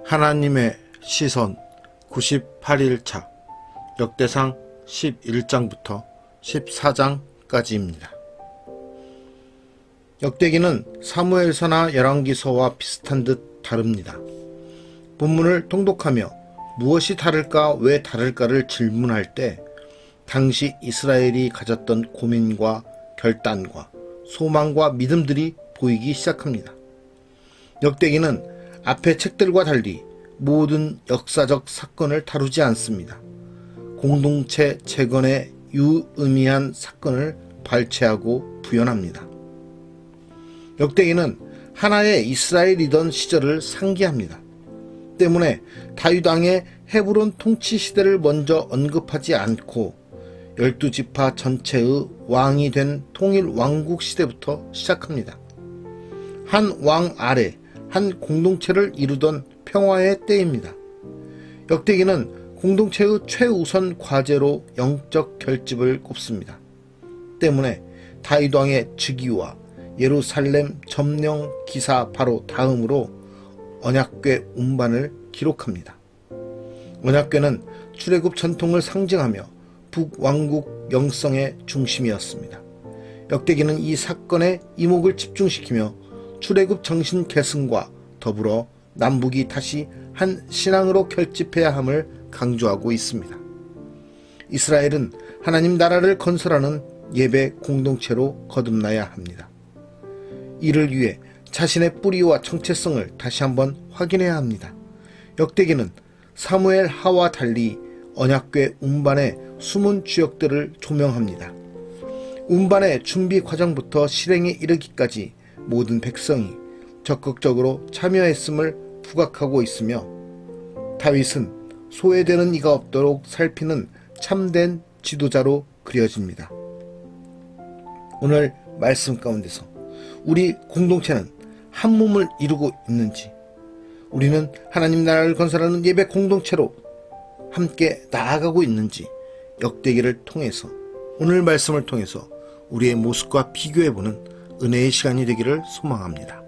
하나님의 시선 98일차 역대상 11장부터 14장까지입니다. 역대기는 사무엘서나 열왕기서와 비슷한 듯 다릅니다. 본문을 통독하며 무엇이 다를까, 왜 다를까를 질문할 때 당시 이스라엘이 가졌던 고민과 결단과 소망과 믿음들이 보이기 시작합니다. 역대기는 앞의 책들과 달리 모든 역사적 사건을 다루지 않습니다. 공동체 재건의 유의미한 사건을 발췌하고 부연합니다. 역대기는 하나의 이스라엘이던 시절을 상기합니다. 때문에 다윗 왕의 헤브론 통치 시대를 먼저 언급하지 않고 12지파 전체의 왕이 된 통일 왕국 시대부터 시작합니다. 한 왕 아래 한 공동체를 이루던 평화의 때입니다. 역대기는 공동체의 최우선 과제로 영적 결집을 꼽습니다. 때문에 다윗 왕의 즉위와 예루살렘 점령 기사 바로 다음으로 언약궤 운반을 기록합니다. 언약궤는 출애굽 전통을 상징하며 북왕국 영성의 중심이었습니다. 역대기는 이 사건에 이목을 집중시키며 출애굽 정신 계승과 더불어 남북이 다시 한 신앙으로 결집해야 함을 강조하고 있습니다. 이스라엘은 하나님 나라를 건설하는 예배 공동체로 거듭나야 합니다. 이를 위해 자신의 뿌리와 정체성을 다시 한번 확인해야 합니다. 역대기는 사무엘 하와 달리 언약궤 운반의 숨은 주역들을 조명합니다. 운반의 준비 과정부터 실행에 이르기까지 모든 백성이 적극적으로 참여했음을 부각하고 있으며 다윗은 소외되는 이가 없도록 살피는 참된 지도자로 그려집니다. 오늘 말씀 가운데서 우리 공동체는 한 몸을 이루고 있는지, 우리는 하나님 나라를 건설하는 예배 공동체로 함께 나아가고 있는지 역대기를 통해서, 오늘 말씀을 통해서 우리의 모습과 비교해보는 은혜의 시간이 되기를 소망합니다.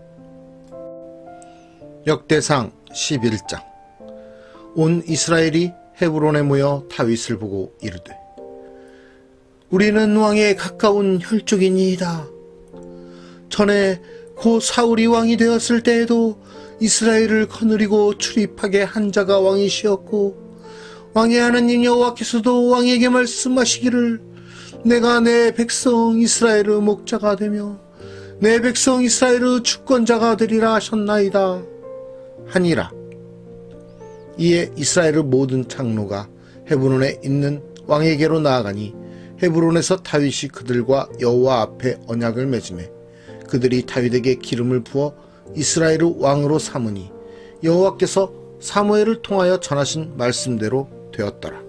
역대상 11장. 온 이스라엘이 헤브론에 모여 다윗을 보고 이르되, 우리는 왕에 가까운 혈족이니이다. 전에 고 사울이 왕이 되었을 때에도 이스라엘을 거느리고 출입하게 한 자가 왕이시었고, 왕의 하나님 여호와께서도 왕에게 말씀하시기를, 내가 내 백성 이스라엘의 목자가 되며 내 백성 이스라엘의 주권자가 되리라 하셨나이다 하니라. 이에 이스라엘의 모든 장로가 헤브론에 있는 왕에게로 나아가니 헤브론에서 다윗이 그들과 여호와 앞에 언약을 맺으매 그들이 다윗에게 기름을 부어 이스라엘의 왕으로 삼으니 여호와께서 사무엘을 통하여 전하신 말씀대로 되었더라.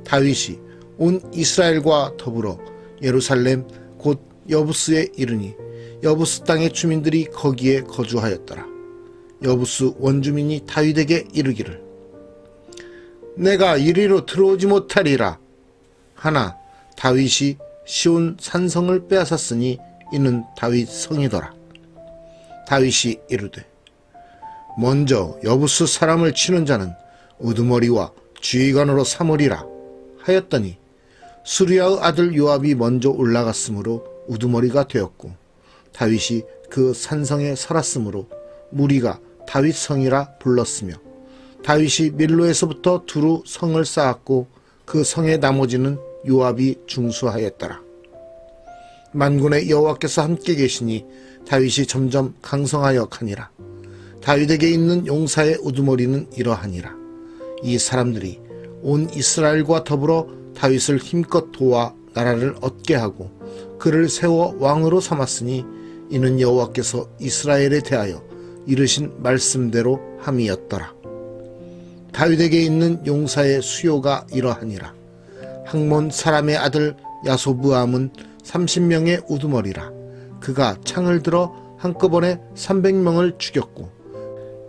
다윗이 온 이스라엘과 더불어 예루살렘 곧 여부스에 이르니 여부스 땅의 주민들이 거기에 거주하였더라. 여부스 원주민이 다윗에게 이르기를, 내가 이리로 들어오지 못하리라 하나 다윗이 시온 산성을 빼앗았으니 이는 다윗 성이더라. 다윗이 이르되, 먼저 여부스 사람을 치는 자는 우두머리와 주의관으로 삼으리라 하였더니 수리아의 아들 요압이 먼저 올라갔으므로 우두머리가 되었고, 다윗이 그 산성에 살았으므로 무리가 다윗 성이라 불렀으며, 다윗이 밀로에서부터 두루 성을 쌓았고 그 성의 나머지는 요압이 중수하였더라. 만군의 여호와께서 함께 계시니 다윗이 점점 강성하여 가니라. 다윗에게 있는 용사의 우두머리는 이러하니라. 이 사람들이 온 이스라엘과 더불어 다윗을 힘껏 도와 나라를 얻게 하고 그를 세워 왕으로 삼았으니 이는 여호와께서 이스라엘에 대하여 이르신 말씀대로 함이었더라. 다윗에게 있는 용사의 수요가 이러하니라. 학몬 사람의 아들 야소브암은 30명의 우두머리라. 그가 창을 들어 한꺼번에 300명을 죽였고,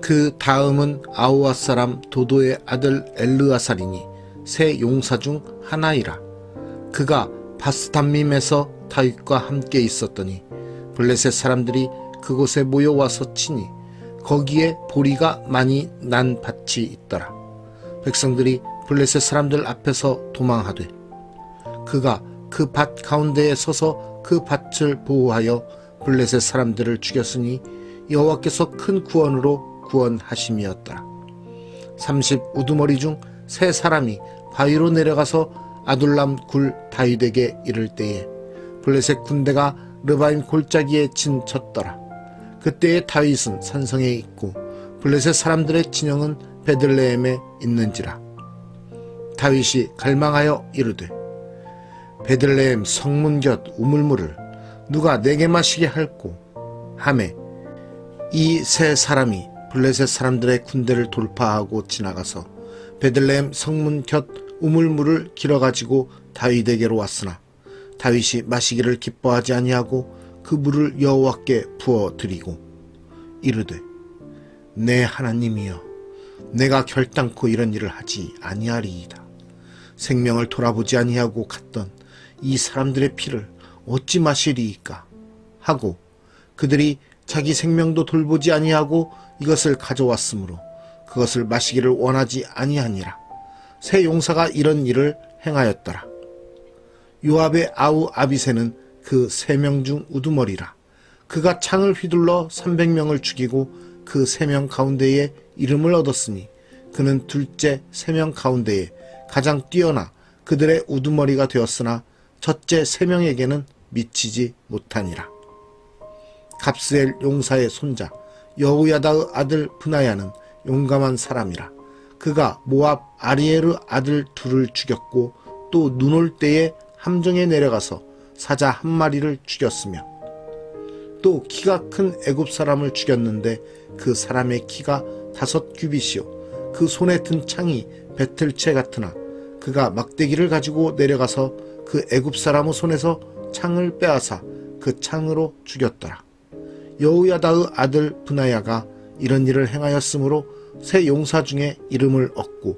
그 다음은 아우아 사람 도도의 아들 엘르아살이니 세 용사 중 하나이라. 그가 바스담밈에서 다윗과 함께 있었더니 블레셋 사람들이 그곳에 모여와서 치니 거기에 보리가 많이 난 밭이 있더라. 백성들이 블레셋 사람들 앞에서 도망하되 그가 그 밭 가운데에 서서 그 밭을 보호하여 블레셋 사람들을 죽였으니 여호와께서 큰 구원으로 구원하심이었더라. 30 우두머리 중 세 사람이 바위로 내려가서 아둘람 굴 다윗에게 이를 때에 블레셋 군대가 르바임 골짜기에 진쳤더라. 그때에 다윗은 산성에 있고 블레셋 사람들의 진영은 베들레헴에 있는지라. 다윗이 갈망하여 이르되 베들레헴 성문 곁 우물물을 누가 내게 마시게 할꼬 하매 이 세 사람이 블레셋 사람들의 군대를 돌파하고 지나가서 베들레헴 성문 곁 우물물을 길어가지고 다윗에게로 왔으나 다윗이 마시기를 기뻐하지 아니하고 그 물을 여호와께 부어 드리고 이르되 내 하나님이여 내가 결단코 이런 일을 하지 아니하리이다. 생명을 돌아보지 아니하고 갔던 이 사람들의 피를 어찌 마시리이까 하고 그들이 자기 생명도 돌보지 아니하고 이것을 가져왔으므로 그것을 마시기를 원하지 아니하니라. 세 용사가 이런 일을 행하였더라. 요압의 아우 아비새는 그 3명 중 우두머리라. 그가 창을 휘둘러 300명을 죽이고 그 3명 가운데에 이름을 얻었으니 그는 둘째 3명 가운데에 가장 뛰어나 그들의 우두머리가 되었으나 첫째 3명에게는 미치지 못하니라. 갑스엘 용사의 손자 여우야다의 아들 브나야는 용감한 사람이라. 그가 모압 아리에르 아들 둘을 죽였고 또 눈 올 때에 함정에 내려가서 사자 1마리를 죽였으며 또 키가 큰 애굽 사람을 죽였는데 그 사람의 키가 5규빗이요 그 손에 든 창이 배틀채 같으나 그가 막대기를 가지고 내려가서 그 애굽 사람의 손에서 창을 빼앗아 그 창으로 죽였더라. 여우야다의 아들 브나야가 이런 일을 행하였으므로 세 용사 중에 이름을 얻고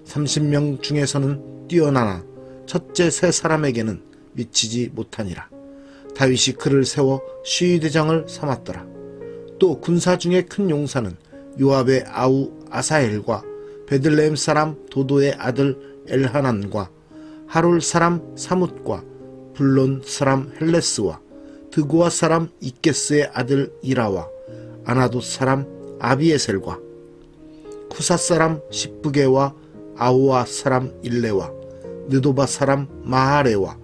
30명 중에서는 뛰어나나 첫째 세 사람에게는 미치지 못하니라. 다윗이 그를 세워 시위대장을 삼았더라. 또 군사 중에 큰 용사는 요압의 아우 아사엘과 베들레헴 사람 도도의 아들 엘하난과 하롤 사람 사뭇과 블론 사람 헬레스와 드고아 사람 이게스의 아들 이라와 아나돗 사람 아비에셀과 쿠사 사람 십부게와 아오아 사람 일레와 느도바 사람 마하레와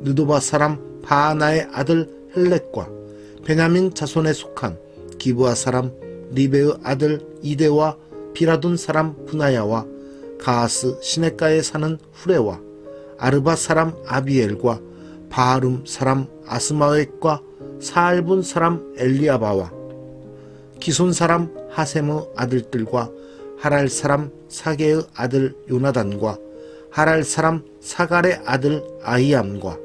느도바 사람 바하나의 아들 헬렛과 베냐민 자손에 속한 기브아 사람 리베의 아들 이데와 비라돈 사람 브나야와 가하스 시내가에 사는 후레와 아르바 사람 아비엘과 바하룸 사람 아스마웻과 사알본 사람 엘리아바와 기손 사람 하셈의 아들들과 하랄 사람 사게의 아들 요나단과 하랄 사람 사갈의 아들 아히암과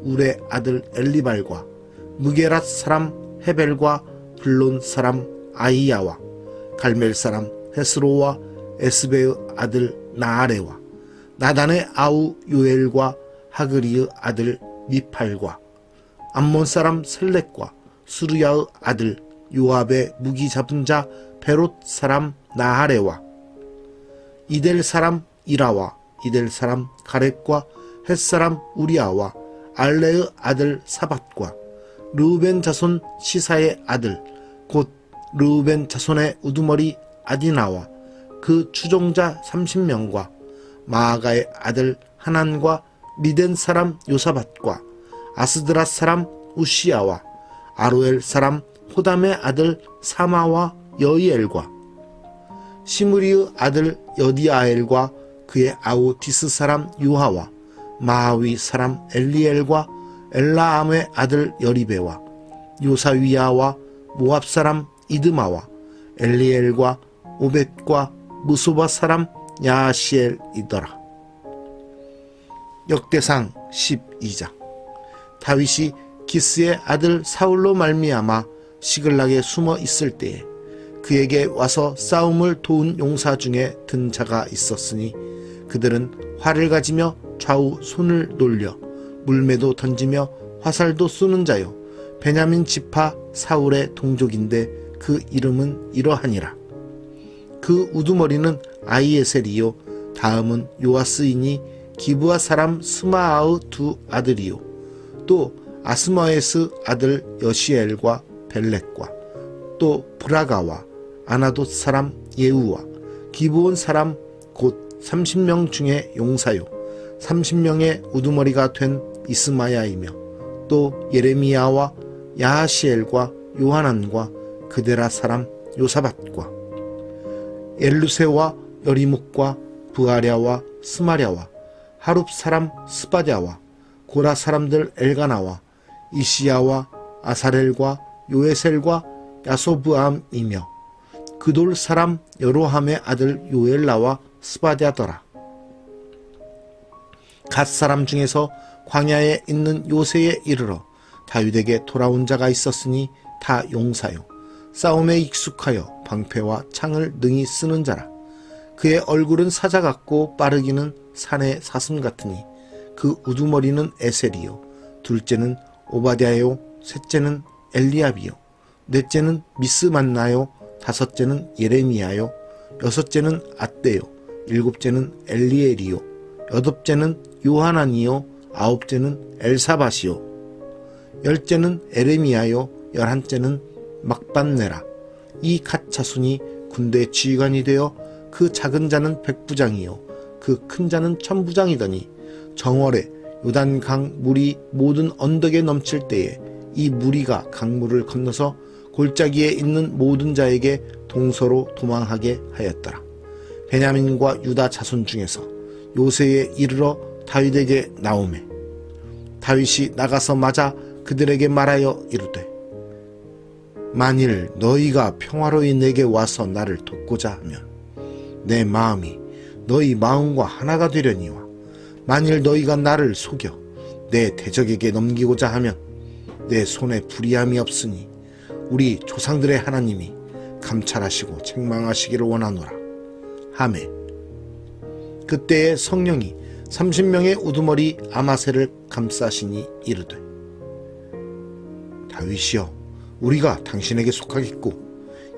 울의 아들 엘리발과 무게랏 사람 헤벨과 블론 사람 아히야와 갈멜 사람 헤스로와 에스베의 아들 나아레와 나단의 아우 요엘과 하그리의 아들 미팔과 암몬 사람 셀렉과 수르야의 아들 요압의 무기 잡은 자 베롯 사람 나하레와 이델 사람 이라와 이델 사람 가렙과 헷 사람 우리아와 알레의 아들 사밧과 르우벤 자손 시사의 아들 곧 르우벤 자손의 우두머리 아디나와 그 추종자 30명과 마아가의 아들 하난과 리덴 사람 요사밧과 아스드랏 사람 우시야와 아로엘 사람 호담의 아들 사마와 여이엘과 시므리의 아들 여디아엘과 그의 아우 디스 사람 유하와 마하위 사람 엘리엘과 엘라암의 아들 여리베와 요사위야와 모압 사람 이드마와 엘리엘과 오벳과 무소바 사람 야시엘이더라. 역대상 12장. 다윗이 기스의 아들 사울로 말미암아 시글락에 숨어 있을 때에 그에게 와서 싸움을 도운 용사 중에 든 자가 있었으니 그들은 활을 가지며 좌우 손을 놀려 물매도 던지며 화살도 쏘는 자요 베냐민 지파 사울의 동족인데 그 이름은 이러하니라. 그 우두머리는 아히에셀이요 다음은 요아스이니 기브아 사람 스마아의 두 아들이요 또 아스마에스 아들 여시엘과 벨렉과 또 브라가와 아나돗 사람 예우와 기브온 사람 곧 30명 중에 용사요 30명의 우두머리가 된 이스마야이며 또 예레미야와 야하시엘과 요하난과 그데라 사람 요사밧과 엘루세와 여리묵과 부아랴와 스마랴와 하룹 사람 스바랴와 고라 사람들 엘가나와 이시야와 아사렐과 요에셀과 야소브암이며 그돌 사람 여로함의 아들 요엘라와 스바랴더라. 갓 사람 중에서 광야에 있는 요새에 이르러 다윗에게 돌아온 자가 있었으니 다 용사요 싸움에 익숙하여 방패와 창을 능히 쓰는 자라. 그의 얼굴은 사자 같고 빠르기는 산의 사슴 같으니 그 우두머리는 에셀이요 둘째는 오바댜요 셋째는 엘리압이요 넷째는 미스만나요 다섯째는 예레미야요 여섯째는 앗대요 일곱째는 엘리엘이요 여덟째는 요하난이요 아홉째는 엘사밧이요 열째는 에레미야요 열한째는 막반네라. 이 갓 자손이 군대 지휘관이 되어 그 작은 자는 백부장이요 그 큰 자는 천부장이더니 정월에 요단강 물이 모든 언덕에 넘칠 때에 이 무리가 강물을 건너서 골짜기에 있는 모든 자에게 동서로 도망하게 하였더라. 베냐민과 유다 자손 중에서 요새에 이르러 다윗에게 나오매 다윗이 나가서 맞아 그들에게 말하여 이르되 만일 너희가 평화로이 내게 와서 나를 돕고자 하면 내 마음이 너희 마음과 하나가 되려니와 만일 너희가 나를 속여 내 대적에게 넘기고자 하면 내 손에 불의함이 없으니 우리 조상들의 하나님이 감찰하시고 책망하시기를 원하노라 하매 그때에 성령이 30명의 우두머리 아마새를 감싸시니 이르되 다윗이여 우리가 당신에게 속하겠고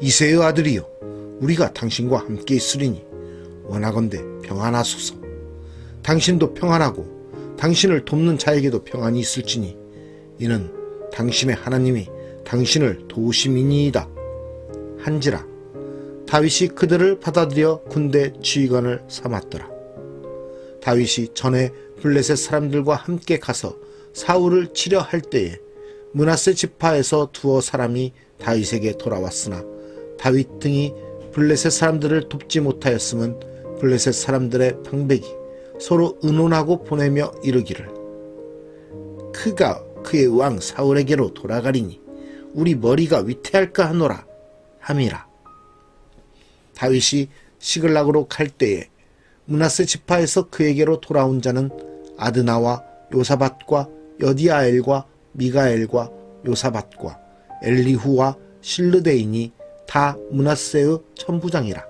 이새의 아들이여 우리가 당신과 함께 있으리니 원하건대 평안하소서. 당신도 평안하고 당신을 돕는 자에게도 평안이 있을지니 이는 당신의 하나님이 당신을 도우심이니이다 한지라. 다윗이 그들을 받아들여 군대 지휘관을 삼았더라. 다윗이 전에 블레셋 사람들과 함께 가서 사울을 치려 할 때에 므낫세 지파에서 두어 사람이 다윗에게 돌아왔으나 다윗 등이 블레셋 사람들을 돕지 못하였음은 블레셋 사람들의 방백이 서로 의논하고 보내며 이르기를 그가 그의 왕 사울에게로 돌아가리니 우리 머리가 위태할까 하노라 함이라. 다윗이 시글락으로 갈 때에 므낫세 지파에서 그에게로 돌아온 자는 아드나와 요사밧과 여디아엘과 미가엘과 요사밧과 엘리후와 실르데인이 다 므낫세의 천부장이라.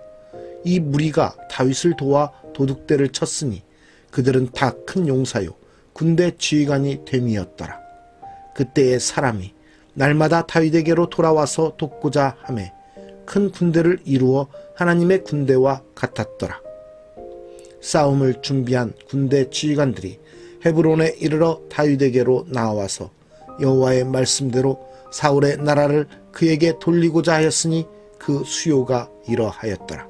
이 무리가 다윗을 도와 도둑대를 쳤으니 그들은 다 큰 용사요 군대 지휘관이 됨이었더라. 그때의 사람이 날마다 다윗에게로 돌아와서 돕고자 하매 큰 군대를 이루어 하나님의 군대와 같았더라. 싸움을 준비한 군대 지휘관들이 헤브론에 이르러 다윗에게로 나와서 여호와의 말씀대로 사울의 나라를 그에게 돌리고자 하였으니 그 수요가 이러하였더라.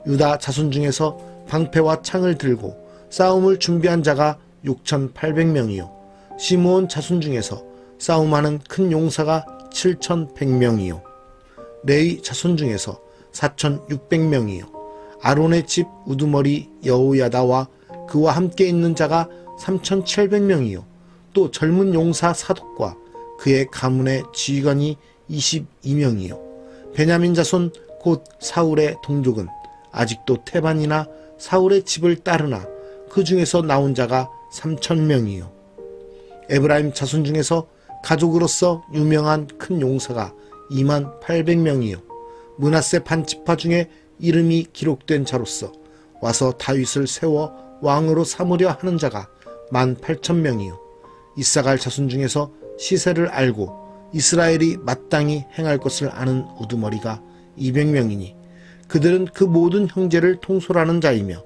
유다 자손 중에서 방패와 창을 들고 싸움을 준비한 자가 6,800명이요 시므온 자손 중에서 싸움하는 큰 용사가 7,100명이요 레위 자손 중에서 4,600명이요 아론의 집 우두머리 여호야다와 그와 함께 있는 자가 3,700명이요 또 젊은 용사 사독과 그의 가문의 지휘관이 22명이요 베냐민 자손 곧 사울의 동족은 아직도 태반이나 사울의 집을 따르나 그 중에서 나온 자가 3,000명이요 에브라임 자손 중에서 가족으로서 유명한 큰 용사가 28,000명이요 므낫세 반지파 중에 이름이 기록된 자로서 와서 다윗을 세워 왕으로 삼으려 하는 자가 18,000명이요 이사갈 자손 중에서 시세를 알고 이스라엘이 마땅히 행할 것을 아는 우두머리가 200명이니 그들은 그 모든 형제를 통솔하는 자이며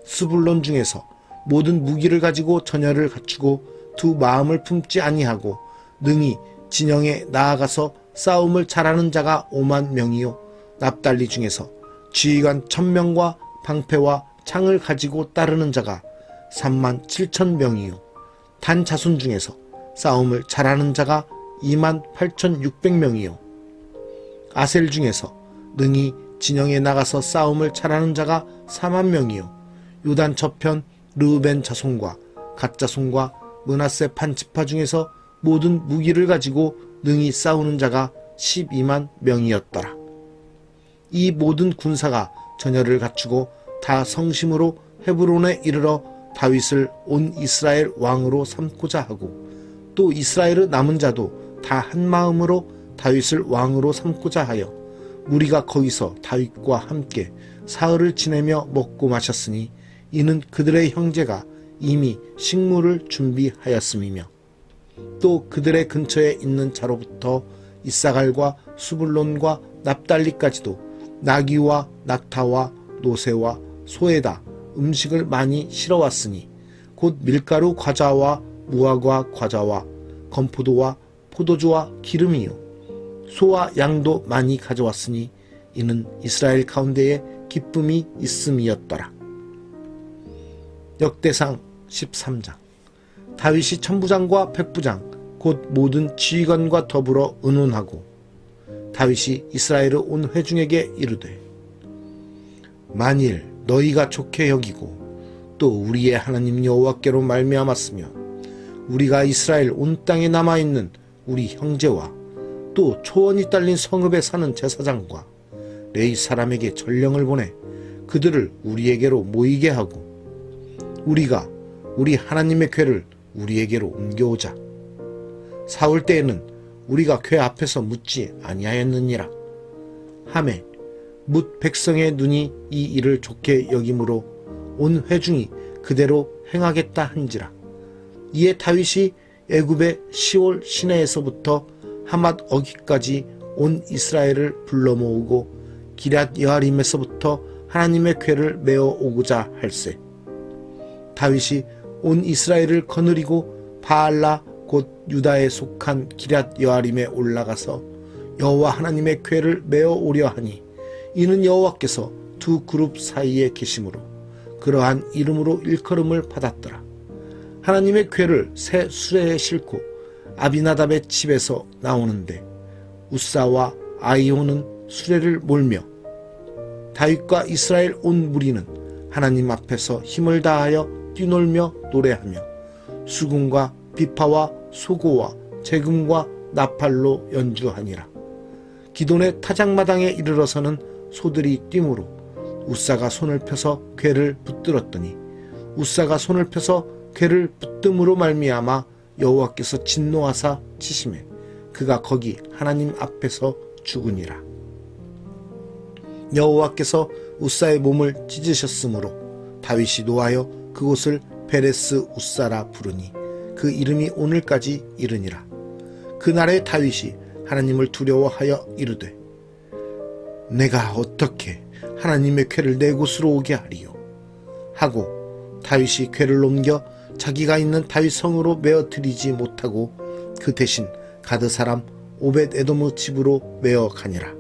스불론 중에서 모든 무기를 가지고 전열을 갖추고 두 마음을 품지 아니하고 능히 진영에 나아가서 싸움을 잘하는 자가 5만 명이요 납달리 중에서 지휘관 1000명과 방패와 창을 가지고 따르는 자가 3만 7천 명이요 단 자손 중에서 싸움을 잘하는 자가 2만 8,600명이요 아셀 중에서 능히 진영에 나가서 싸움을 잘하는 자가 4만 명이요 요단 저편 르우벤 자손과 갓 자손과 므낫세 판지파 중에서 모든 무기를 가지고 능히 싸우는 자가 12만 명이었더라. 이 모든 군사가 전열을 갖추고 다 성심으로 헤브론에 이르러 다윗을 온 이스라엘 왕으로 삼고자 하고 또 이스라엘의 남은 자도 다 한마음으로 다윗을 왕으로 삼고자 하여 우리가 거기서 다윗과 함께 사흘을 지내며 먹고 마셨으니 이는 그들의 형제가 이미 식물을 준비하였음이며 또 그들의 근처에 있는 자로부터 이사갈과 수불론과 납달리까지도 나귀와 낙타와 노새와 소에다 음식을 많이 실어왔으니 곧 밀가루 과자와 무화과 과자와 건포도와 포도주와 기름이요 소와 양도 많이 가져왔으니 이는 이스라엘 가운데에 기쁨이 있음이었더라. 역대상 13장. 다윗이 천부장과 백부장 곧 모든 지휘관과 더불어 의논하고 다윗이 이스라엘의 온 회중에게 이르되 만일 너희가 좋게 여기고 또 우리의 하나님 여호와께로 말미암았으면 우리가 이스라엘 온 땅에 남아있는 우리 형제와 또 초원이 딸린 성읍에 사는 제사장과 레위 사람에게 전령을 보내 그들을 우리에게로 모이게 하고 우리가 우리 하나님의 궤를 우리에게로 옮겨오자. 사울 때에는 우리가 궤 앞에서 묻지 아니하였느니라. 하매 뭇 백성의 눈이 이 일을 좋게 여김으로 온 회중이 그대로 행하겠다 한지라. 이에 다윗이 애굽의 시올 시내에서부터 하맛 어기까지 온 이스라엘을 불러 모으고 기럇 여아림에서부터 하나님의 궤를 메어 오고자 할세. 다윗이 온 이스라엘을 거느리고 바알라 곧 유다에 속한 기럇 여아림에 올라가서 여호와 하나님의 궤를 메어 오려 하니 이는 여호와께서 두 그룹 사이에 계심으로 그러한 이름으로 일컬음을 받았더라. 하나님의 궤를 새 수레에 싣고 아비나답의 집에서 나오는데 우사와 아이오는 수레를 몰며 다윗과 이스라엘 온 무리는 하나님 앞에서 힘을 다하여 뛰놀며 노래하며 수금과 비파와 소고와 재금과 나팔로 연주하니라. 기돈의 타작마당에 이르러서는 소들이 뛰므로 우사가 손을 펴서 궤를 붙들었더니 우사가 손을 펴서 궤를 붙듦으로 말미암아 여호와께서 진노하사 치심에 그가 거기 하나님 앞에서 죽으니라. 여호와께서 우사의 몸을 찢으셨으므로 다윗이 노하여 그곳을 베레스 우사라 부르니 그 이름이 오늘까지 이르니라. 그날에 다윗이 하나님을 두려워하여 이르되 내가 어떻게 하나님의 궤를 내 곳으로 오게 하리요 하고 다윗이 궤를 옮겨 자기가 있는 다윗 성으로 메어 들이지 못하고 그 대신 가드 사람 오벳 에돔의 집으로 메어 가니라.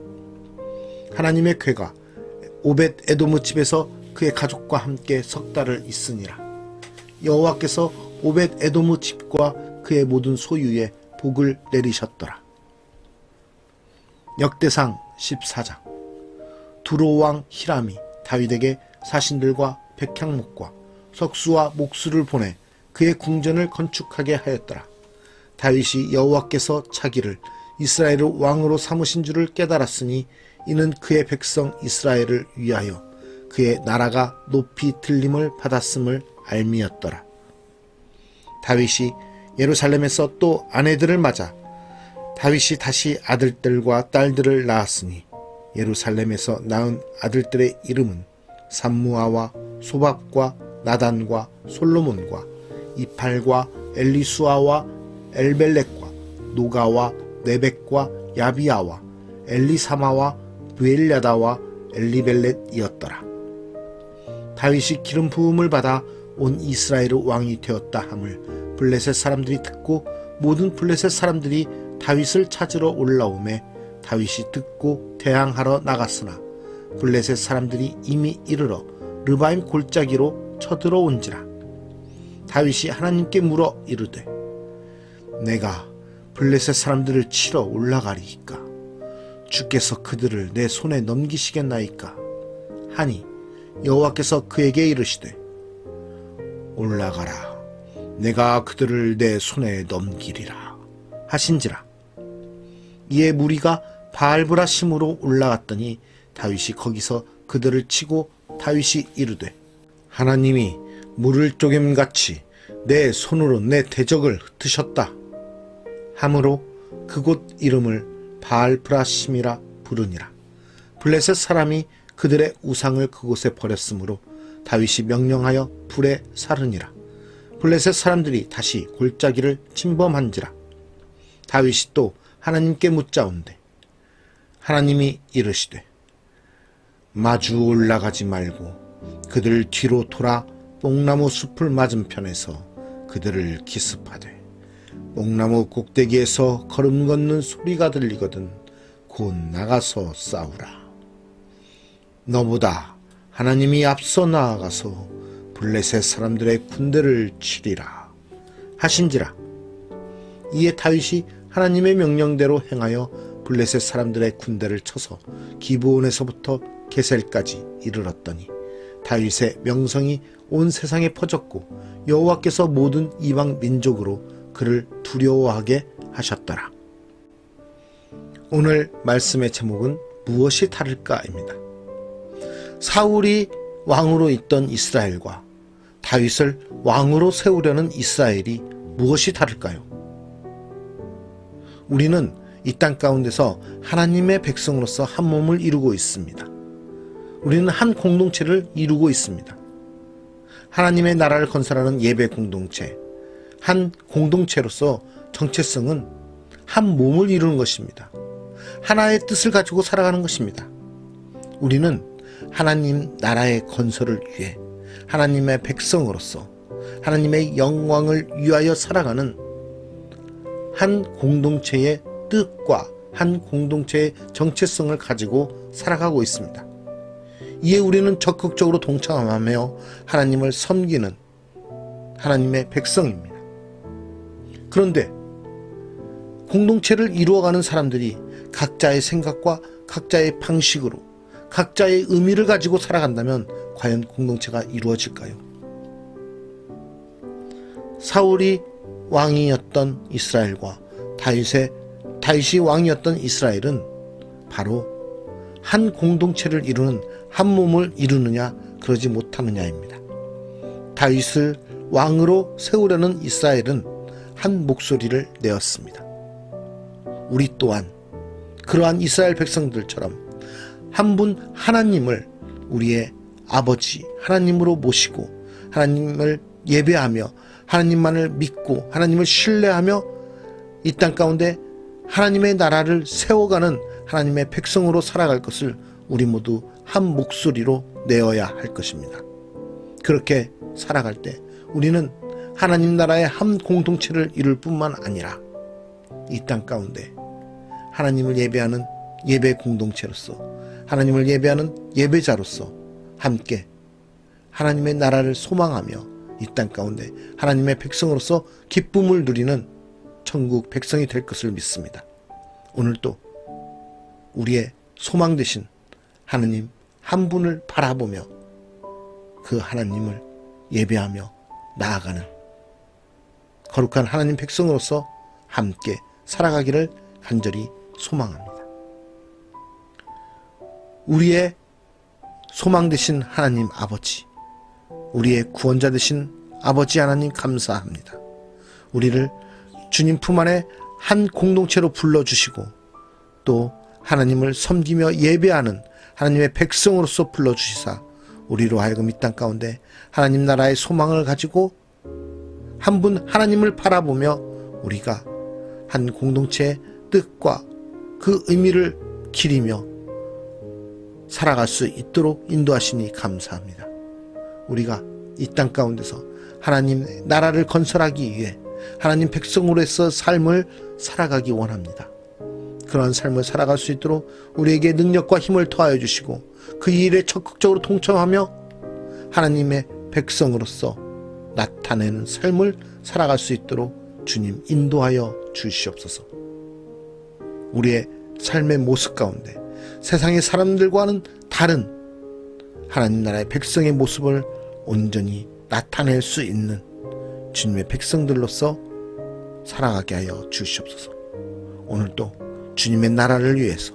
하나님의 궤가 오벳 에돔의 집에서 그의 가족과 함께 석 달을 있으니라. 여호와께서 오벳 에돔의 집과 그의 모든 소유에 복을 내리셨더라. 역대상 14장. 두로 왕 히람이 다윗에게 사신들과 백향목과 석수와 목수를 보내 그의 궁전을 건축하게 하였더라. 다윗이 여호와께서 자기를 이스라엘의 왕으로 삼으신 줄을 깨달았으니 이는 그의 백성 이스라엘을 위하여 그의 나라가 높이 들림을 받았음을 알미였더라. 다윗이 예루살렘에서 또 아내들을 맞아 다윗이 다시 아들들과 딸들을 낳았으니 예루살렘에서 낳은 아들들의 이름은 삼무아와 소밥과 나단과 솔로몬과 이팔과 엘리수아와 엘벨렉과 노가와 네벡과 야비아와 엘리사마와 브엘야다와 엘리벨렛이었더라. 다윗이 기름 부음을 받아 온 이스라엘의 왕이 되었다 함을 블레셋 사람들이 듣고 모든 블레셋 사람들이 다윗을 찾으러 올라오매 다윗이 듣고 대항하러 나갔으나 블레셋 사람들이 이미 이르러 르바임 골짜기로 쳐들어온지라. 다윗이 하나님께 물어 이르되 내가 블레셋 사람들을 치러 올라가리이까 주께서 그들을 내 손에 넘기시겠나이까 하니 여호와께서 그에게 이르시되 올라가라 내가 그들을 내 손에 넘기리라 하신지라. 이에 무리가 바알브라심으로 올라갔더니 다윗이 거기서 그들을 치고 다윗이 이르되 하나님이 물을 쪼갰같이 내 손으로 내 대적을 흩으셨다 하므로 그곳 이름을 바알브라심이라 부르니라. 블레셋 사람이 그들의 우상을 그곳에 버렸으므로 다윗이 명령하여 불에 사르니라. 블레셋 사람들이 다시 골짜기를 침범한지라. 다윗이 또 하나님께 묻자온대 하나님이 이르시되 마주 올라가지 말고 그들 뒤로 돌아 뽕나무 숲을 맞은편에서 그들을 기습하되 뽕나무 꼭대기에서 걸음 걷는 소리가 들리거든 곧 나가서 싸우라. 너보다 하나님이 앞서 나아가서 블레셋 사람들의 군대를 치리라 하신지라. 이에 다윗이 하나님의 명령대로 행하여 블레셋 사람들의 군대를 쳐서 기브온에서부터 게셀까지 이르렀더니 다윗의 명성이 온 세상에 퍼졌고 여호와께서 모든 이방 민족으로 그를 두려워하게 하셨더라. 오늘 말씀의 제목은 무엇이 다를까입니다. 사울이 왕으로 있던 이스라엘과 다윗을 왕으로 세우려는 이스라엘이 무엇이 다를까요? 우리는 이 땅 가운데서 하나님의 백성으로서 한 몸을 이루고 있습니다. 우리는 한 공동체를 이루고 있습니다. 하나님의 나라를 건설하는 예배 공동체, 한 공동체로서 정체성은 한 몸을 이루는 것입니다. 하나의 뜻을 가지고 살아가는 것입니다. 우리는 하나님 나라의 건설을 위해 하나님의 백성으로서 하나님의 영광을 위하여 살아가는 한 공동체의 뜻과 한 공동체의 정체성을 가지고 살아가고 있습니다. 이에 우리는 적극적으로 동참하며 하나님을 섬기는 하나님의 백성입니다. 그런데 공동체를 이루어가는 사람들이 각자의 생각과 각자의 방식으로 각자의 의미를 가지고 살아간다면 과연 공동체가 이루어질까요? 사울이 왕이었던 이스라엘과 다윗이 왕이었던 이스라엘은 바로 한 공동체를 이루는 한 몸을 이루느냐 그러지 못하느냐입니다. 다윗을 왕으로 세우려는 이스라엘은 한 목소리를 내었습니다. 우리 또한 그러한 이스라엘 백성들처럼 한 분 하나님을 우리의 아버지 하나님으로 모시고 하나님을 예배하며 하나님만을 믿고 하나님을 신뢰하며 이 땅 가운데 하나님의 나라를 세워가는 하나님의 백성으로 살아갈 것을 우리 모두 한 목소리로 내어야 할 것입니다. 그렇게 살아갈 때 우리는 하나님 나라의 한 공동체를 이룰 뿐만 아니라 이 땅 가운데 하나님을 예배하는 예배 공동체로서 하나님을 예배하는 예배자로서 함께 하나님의 나라를 소망하며 이 땅 가운데 하나님의 백성으로서 기쁨을 누리는 천국 백성이 될 것을 믿습니다. 오늘도 우리의 소망 되신 하나님 한 분을 바라보며 그 하나님을 예배하며 나아가는 거룩한 하나님 백성으로서 함께 살아가기를 간절히 소망합니다. 우리의 소망 되신 하나님 아버지, 우리의 구원자 되신 아버지 하나님 감사합니다. 우리를 주님 품 안에 한 공동체로 불러주시고 또 하나님을 섬기며 예배하는 하나님의 백성으로서 불러주시사 우리로 하여금 이 땅 가운데 하나님 나라의 소망을 가지고 한 분 하나님을 바라보며 우리가 한 공동체의 뜻과 그 의미를 기리며 살아갈 수 있도록 인도하시니 감사합니다. 우리가 이 땅 가운데서 하나님 나라를 건설하기 위해 하나님 백성으로서 삶을 살아가기 원합니다. 그런 삶을 살아갈 수 있도록 우리에게 능력과 힘을 더하여 주시고 그 일에 적극적으로 동참하며 하나님의 백성으로서 나타내는 삶을 살아갈 수 있도록 주님 인도하여 주시옵소서. 우리의 삶의 모습 가운데 세상의 사람들과는 다른 하나님 나라의 백성의 모습을 온전히 나타낼 수 있는 주님의 백성들로서 살아가게 하여 주시옵소서. 오늘도 주님의 나라를 위해서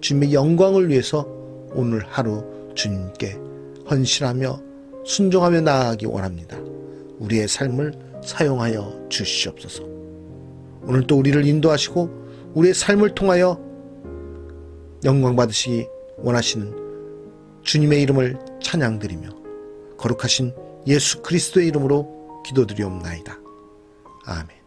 주님의 영광을 위해서 오늘 하루 주님께 헌신하며 순종하며 나아가기 원합니다. 우리의 삶을 사용하여 주시옵소서. 오늘도 우리를 인도하시고 우리의 삶을 통하여 영광 받으시기 원하시는 주님의 이름을 찬양드리며 거룩하신 예수 그리스도의 이름으로 기도드리옵나이다. 아멘.